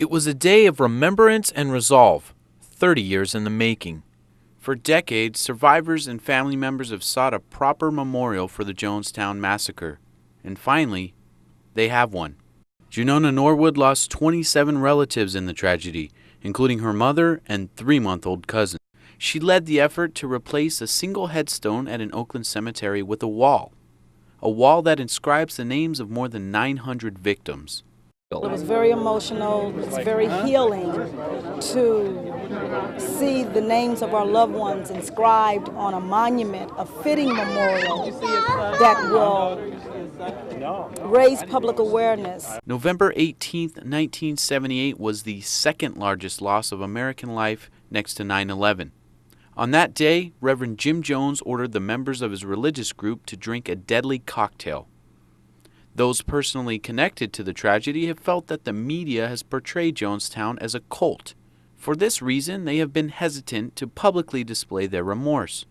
It was a day of remembrance and resolve, 30 years in the making. For decades, survivors and family members have sought a proper memorial for the Jonestown Massacre. And finally, they have one. Junona Norwood lost 27 relatives in the tragedy, including her mother and 3-month-old cousin. She led the effort to replace a single headstone at an Oakland cemetery with a wall that inscribes the names of more than 900 victims. It was very emotional. It's very healing to see the names of our loved ones inscribed on a monument, a fitting memorial that will raise public awareness. November 18, 1978 was the second largest loss of American life next to 9/11. On that day, Reverend Jim Jones ordered the members of his religious group to drink a deadly cocktail. Those personally connected to the tragedy have felt that the media has portrayed Jonestown as a cult. For this reason, they have been hesitant to publicly display their remorse.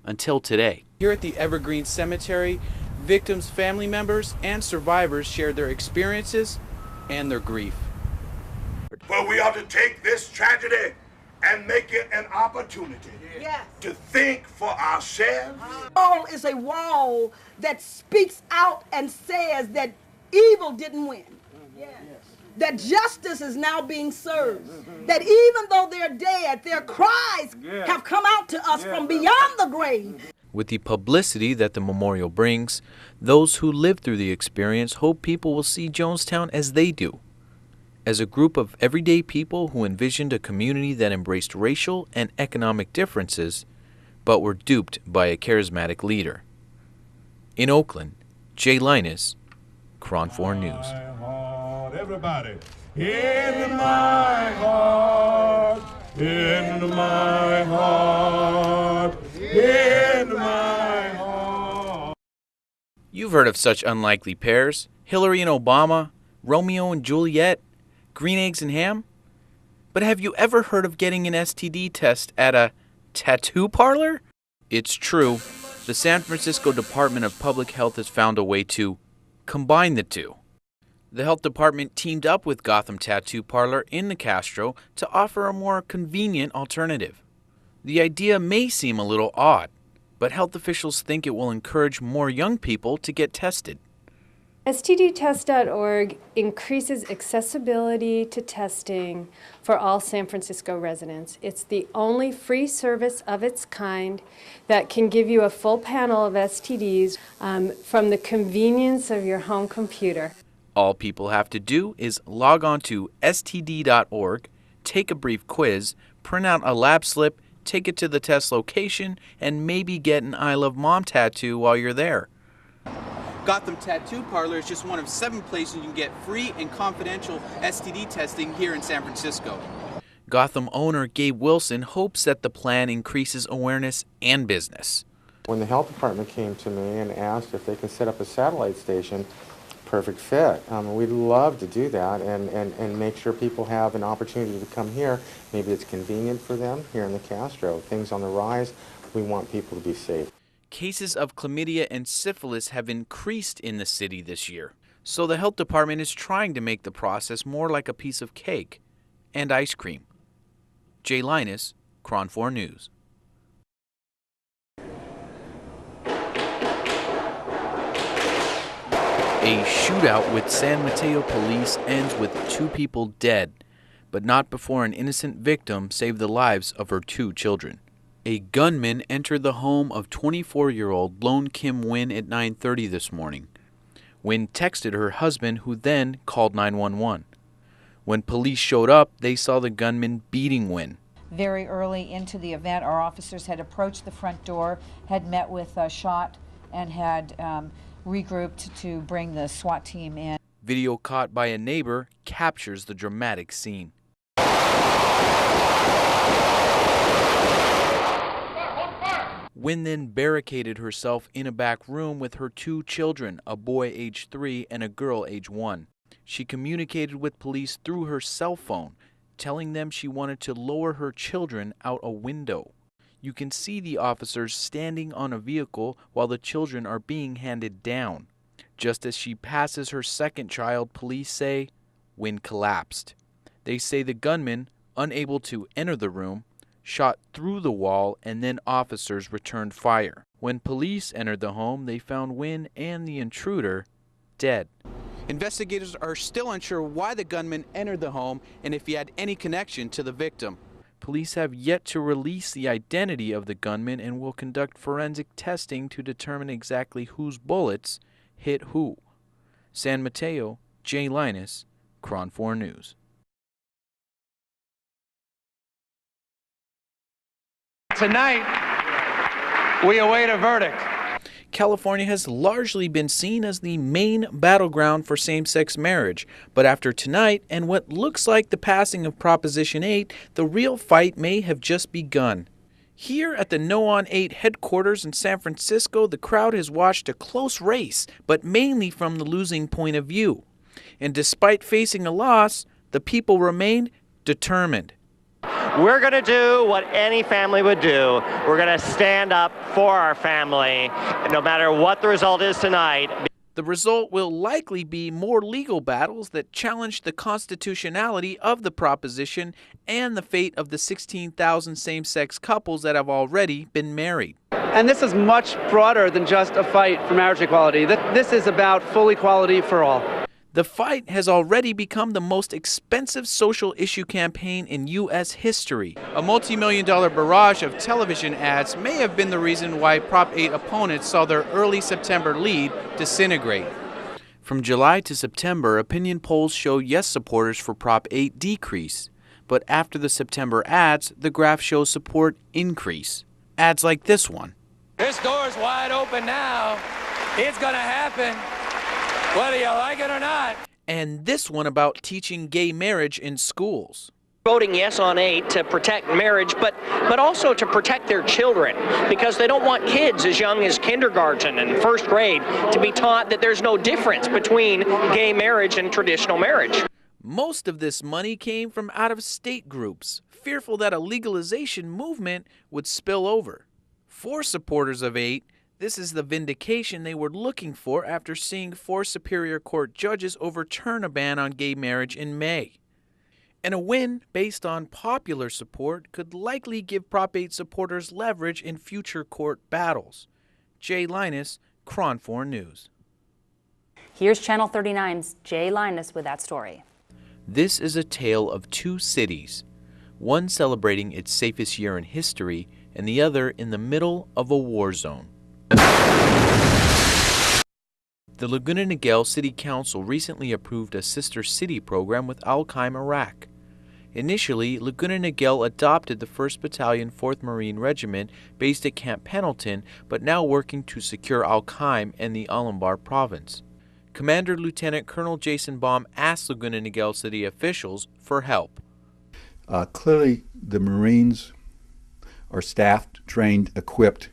Until today. Here at the Evergreen Cemetery, victims' family members and survivors shared their experiences and their grief. Well, we ought to take this tragedy and make it an opportunity to think for ourselves. Wall is a wall that speaks out and says that evil didn't win. That justice is now being served. That even though they're dead, their cries have come out to us from beyond the grave. With the publicity that the memorial brings, those who lived through the experience hope people will see Jonestown as they do, as a group of everyday people who envisioned a community that embraced racial and economic differences, but were duped by a charismatic leader. In Oakland, Jay Linus, KRON 4 News. Everybody, in my heart, in my heart, in my heart. You've heard of such unlikely pairs: Hillary and Obama, Romeo and Juliet, green eggs and ham. But have you ever heard of getting an STD test at a tattoo parlor? It's true. The San Francisco Department of Public Health has found a way to combine the two. The health department teamed up with Gotham Tattoo Parlor in the Castro to offer a more convenient alternative. The idea may seem a little odd, but health officials think it will encourage more young people to get tested. STDtest.org increases accessibility to testing for all San Francisco residents. It's the only free service of its kind that can give you a full panel of STDs from the convenience of your home computer. All people have to do is log on to std.org, take a brief quiz, print out a lab slip, take it to the test location, and maybe get an I Love Mom tattoo while you're there. Gotham Tattoo Parlor is just one of 7 places you can get free and confidential STD testing here in San Francisco. Gotham owner Gabe Wilson hopes that the plan increases awareness and business. When the health department came to me and asked if they could set up a satellite station, perfect fit. We'd love to do that and make sure people have an opportunity to come here. Maybe it's convenient for them here in the Castro. Things on the rise, we want people to be safe. Cases of chlamydia and syphilis have increased in the city this year, so the health department is trying to make the process more like a piece of cake and ice cream. Jay Linus, KRON 4 News. A shootout with San Mateo police ends with 2 people dead, but not before an innocent victim saved the lives of her 2 children. A gunman entered the home of 24-year-old Lone Kim Wynn at 9:30 this morning. Wynn texted her husband, who then called 911. When police showed up, they saw the gunman beating Wynn. Very early into the event, our officers had approached the front door, had met with Schott, and had regrouped to bring the SWAT team in. Video caught by a neighbor captures the dramatic scene. Wynn then barricaded herself in a back room with her 2 children, a boy age 3 and a girl age 1. She communicated with police through her cell phone, telling them she wanted to lower her children out a window. You can see the officers standing on a vehicle while the children are being handed down. Just as she passes her second child, police say Wynn collapsed. They say the gunman, unable to enter the room, shot through the wall and then officers returned fire. When police entered the home, they found Wynn and the intruder dead. Investigators are still unsure why the gunman entered the home and if he had any connection to the victim. Police have yet to release the identity of the gunman and will conduct forensic testing to determine exactly whose bullets hit who. San Mateo, Jay Linus, KRON 4 News. Tonight, we await a verdict. California has largely been seen as the main battleground for same-sex marriage, but after tonight and what looks like the passing of Proposition 8, the real fight may have just begun. Here at the No on 8 headquarters in San Francisco, the crowd has watched a close race, but mainly from the losing point of view. And despite facing a loss, the people remained determined. We're going to do what any family would do. We're going to stand up for our family, no matter what the result is tonight. The result will likely be more legal battles that challenge the constitutionality of the proposition and the fate of the 16,000 same-sex couples that have already been married. And this is much broader than just a fight for marriage equality. This is about full equality for all. The fight has already become the most expensive social issue campaign in U.S. history. A multi-million-dollar barrage of television ads may have been the reason why Prop 8 opponents saw their early September lead disintegrate. From July to September, opinion polls show yes supporters for Prop 8 decrease. But after the September ads, the graph shows support increase. Ads like this one. This door's wide open now. It's going to happen, whether you like it or not. And this one about teaching gay marriage in schools. Voting yes on 8 to protect marriage, but also to protect their children, because they don't want kids as young as kindergarten and first grade to be taught that there's no difference between gay marriage and traditional marriage. Most of this money came from out-of-state groups, fearful that a legalization movement would spill over. For supporters of 8, this is the vindication they were looking for after seeing 4 Superior Court judges overturn a ban on gay marriage in May. And a win based on popular support could likely give Prop 8 supporters leverage in future court battles. Jay Linus, KRON 4 News. Here's Channel 39's Jay Linus with that story. This is a tale of 2 cities, one celebrating its safest year in history and the other in the middle of a war zone. The Laguna Niguel City Council recently approved a sister city program with Al-Qaim, Iraq. Initially, Laguna Niguel adopted the 1st Battalion 4th Marine Regiment based at Camp Pendleton, but now working to secure Al-Qaim and the Al-Anbar province. Commander Lieutenant Colonel Jason Baum asked Laguna Niguel City officials for help. Clearly, the Marines are staffed, trained, equipped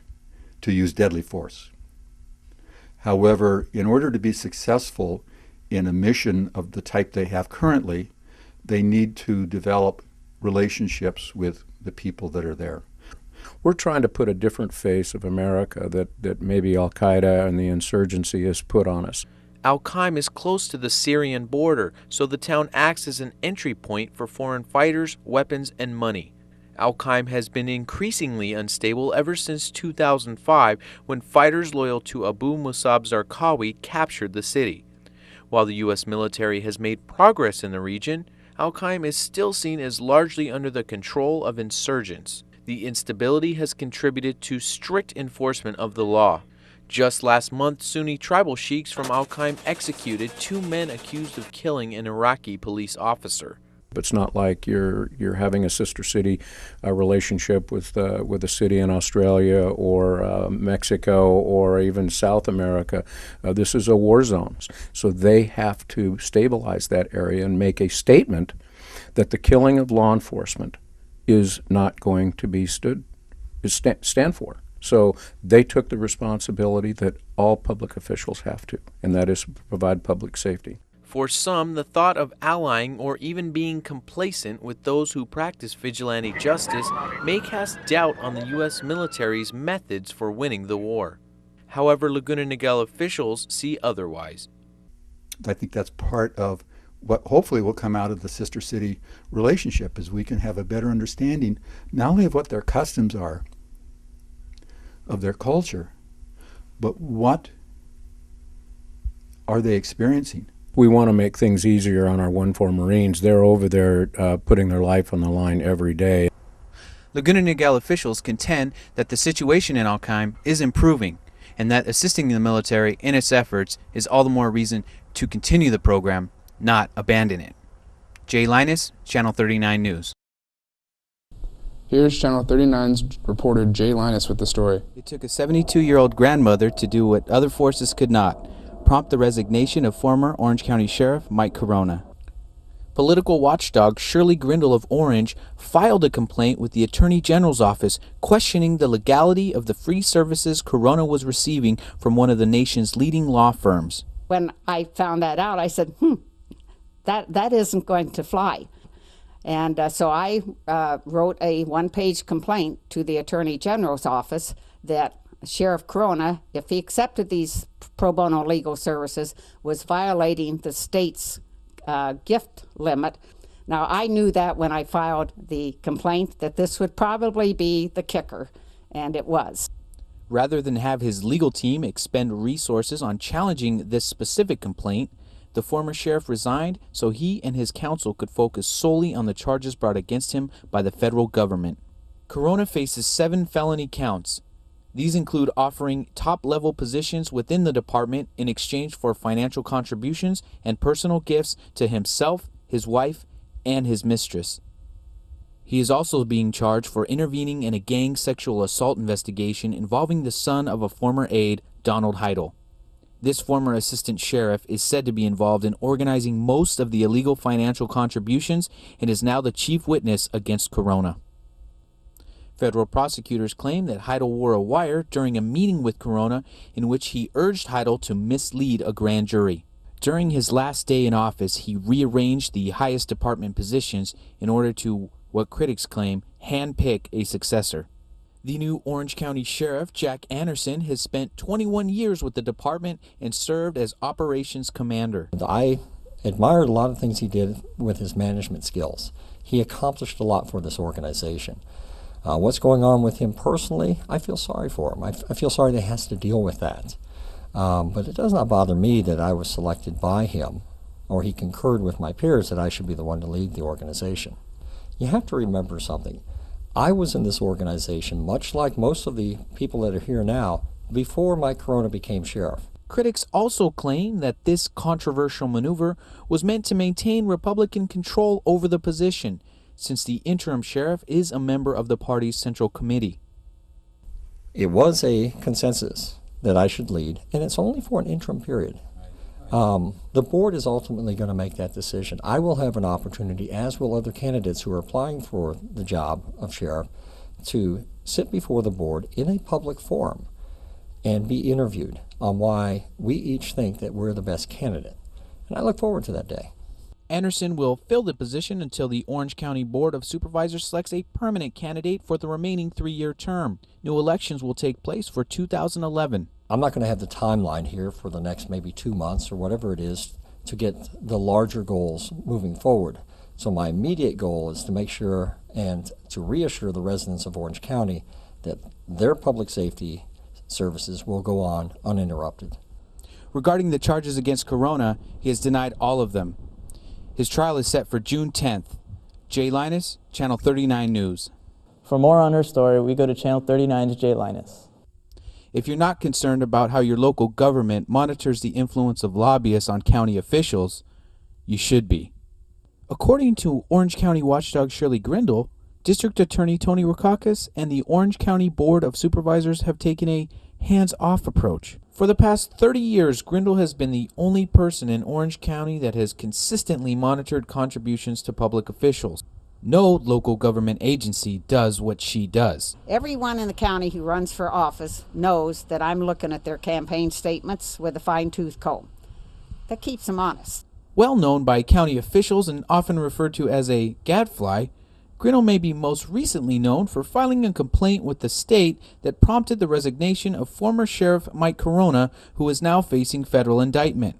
to use deadly force. However, in order to be successful in a mission of the type they have currently, they need to develop relationships with the people that are there. We're trying to put a different face of America that maybe Al-Qaeda and the insurgency has put on us. Al-Qaim is close to the Syrian border, so the town acts as an entry point for foreign fighters, weapons, and money. Al-Qaim has been increasingly unstable ever since 2005, when fighters loyal to Abu Musab Zarqawi captured the city. While the U.S. military has made progress in the region, Al-Qaim is still seen as largely under the control of insurgents. The instability has contributed to strict enforcement of the law. Just last month, Sunni tribal sheiks from Al-Qaim executed 2 men accused of killing an Iraqi police officer. It's not like you're having a sister city relationship with a city in Australia or Mexico or even South America. This is a war zone. So they have to stabilize that area and make a statement that the killing of law enforcement is not going to be stand for. So they took the responsibility that all public officials have to, and that is provide public safety. For some, the thought of allying or even being complacent with those who practice vigilante justice may cast doubt on the U.S. military's methods for winning the war. However, Laguna Niguel officials see otherwise. I think that's part of what hopefully will come out of the sister city relationship is we can have a better understanding not only of what their customs are, of their culture, but what are they experiencing. We want to make things easier on our 1-4 Marines. They're over there putting their life on the line every day. Laguna Niguel officials contend that the situation in Alkime is improving and that assisting the military in its efforts is all the more reason to continue the program, not abandon it. Jay Linus, Channel 39 News. Here's Channel 39's reporter Jay Linus with the story. It took a 72-year-old grandmother to do what other forces could not, prompt the resignation of former Orange County Sheriff Mike Corona. Political watchdog Shirley Grindle of Orange filed a complaint with the Attorney General's office questioning the legality of the free services Corona was receiving from one of the nation's leading law firms. When I found that out, I said, that isn't going to fly. And so I wrote a one-page complaint to the Attorney General's office that Sheriff Corona, if he accepted these pro bono legal services, was violating the state's gift limit. Now, I knew that when I filed the complaint that this would probably be the kicker, and it was. Rather than have his legal team expend resources on challenging this specific complaint, the former sheriff resigned so he and his counsel could focus solely on the charges brought against him by the federal government. Corona faces 7 felony counts. These include offering top-level positions within the department in exchange for financial contributions and personal gifts to himself, his wife, and his mistress. He is also being charged for intervening in a gang sexual assault investigation involving the son of a former aide, Donald Heidel. This former assistant sheriff is said to be involved in organizing most of the illegal financial contributions and is now the chief witness against Corona. Federal prosecutors claim that Heidel wore a wire during a meeting with Corona in which he urged Heidel to mislead a grand jury. During his last day in office, he rearranged the highest department positions in order to, what critics claim, handpick a successor. The new Orange County Sheriff, Jack Anderson, has spent 21 years with the department and served as operations commander. I admired a lot of things he did with his management skills. He accomplished a lot for this organization. What's going on with him personally, I feel sorry for him. I feel sorry that he has to deal with that. But it does not bother me that I was selected by him, or he concurred with my peers that I should be the one to lead the organization. You have to remember something. I was in this organization, much like most of the people that are here now, before Mike Corona became sheriff. Critics also claim that this controversial maneuver was meant to maintain Republican control over the position, since the interim sheriff is a member of the party's central committee. It was a consensus that I should lead, and it's only for an interim period. The board is ultimately going to make that decision. I will have an opportunity, as will other candidates who are applying for the job of sheriff, to sit before the board in a public forum and be interviewed on why we each think that we're the best candidate. And I look forward to that day. Anderson will fill the position until the Orange County Board of Supervisors selects a permanent candidate for the remaining 3-year term. New elections will take place for 2011. I'm not going to have the timeline here for the next maybe 2 months or whatever it is to get the larger goals moving forward. So my immediate goal is to make sure and to reassure the residents of Orange County that their public safety services will go on uninterrupted. Regarding the charges against Corona, he has denied all of them. His trial is set for June 10th. Jay Linus, Channel 39 News. For more on her story, we go to Channel 39's Jay Linus. If you're not concerned about how your local government monitors the influence of lobbyists on county officials, you should be. According to Orange County watchdog Shirley Grindle, District Attorney Tony Rackauckas and the Orange County Board of Supervisors have taken a hands-off approach. For the past 30 years, Grindle has been the only person in Orange County that has consistently monitored contributions to public officials. No local government agency does what she does. Everyone in the county who runs for office knows that I'm looking at their campaign statements with a fine-tooth comb. That keeps them honest. Well known by county officials and often referred to as a gadfly, Grindle may be most recently known for filing a complaint with the state that prompted the resignation of former Sheriff Mike Corona, who is now facing federal indictment.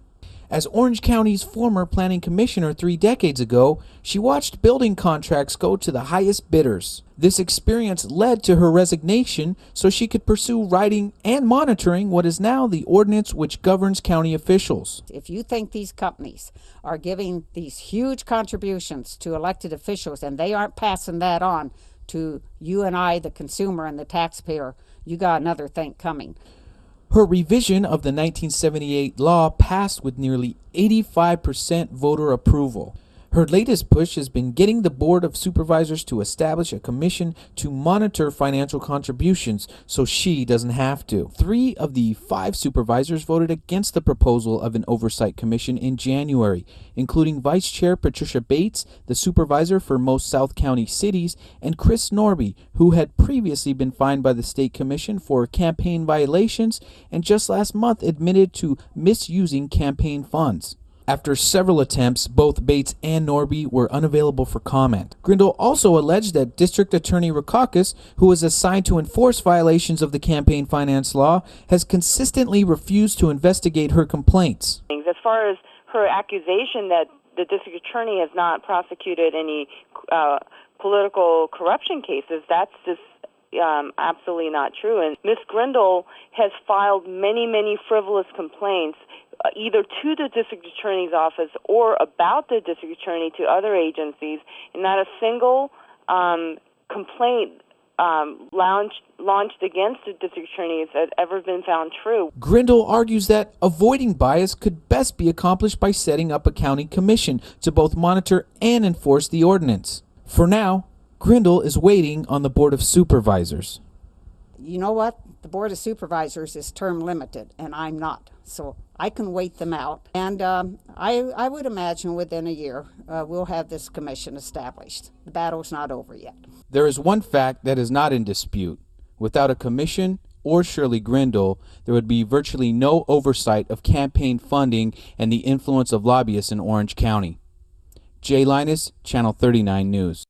As Orange County's former planning commissioner 3 decades ago, she watched building contracts go to the highest bidders. This experience led to her resignation so she could pursue writing and monitoring what is now the ordinance which governs county officials. If you think these companies are giving these huge contributions to elected officials and they aren't passing that on to you and I, the consumer and the taxpayer, you got another thing coming. Her revision of the 1978 law passed with nearly 85% voter approval. Her latest push has been getting the Board of Supervisors to establish a commission to monitor financial contributions so she doesn't have to. 3 of the 5 supervisors voted against the proposal of an oversight commission in January, including Vice Chair Patricia Bates, the supervisor for most South County cities, and Chris Norby, who had previously been fined by the State Commission for campaign violations and just last month admitted to misusing campaign funds. After several attempts, both Bates and Norby were unavailable for comment. Grindle also alleged that District Attorney Rackauckus, who was assigned to enforce violations of the campaign finance law, has consistently refused to investigate her complaints. As far as her accusation that the district attorney has not prosecuted any political corruption cases, that's just absolutely not true. And Ms. Grindle has filed many frivolous complaints either to the district attorney's office or about the district attorney to other agencies, and not a single complaint launched against the district attorney has ever been found true. Grindle argues that avoiding bias could best be accomplished by setting up a county commission to both monitor and enforce the ordinance. For now, Grindle is waiting on the Board of Supervisors. You know what? The Board of Supervisors is term limited, and I'm not. So I can wait them out. And I would imagine within a year we'll have this commission established. The battle's not over yet. There is one fact that is not in dispute. Without a commission or Shirley Grindle, there would be virtually no oversight of campaign funding and the influence of lobbyists in Orange County. Jay Linus, Channel 39 News.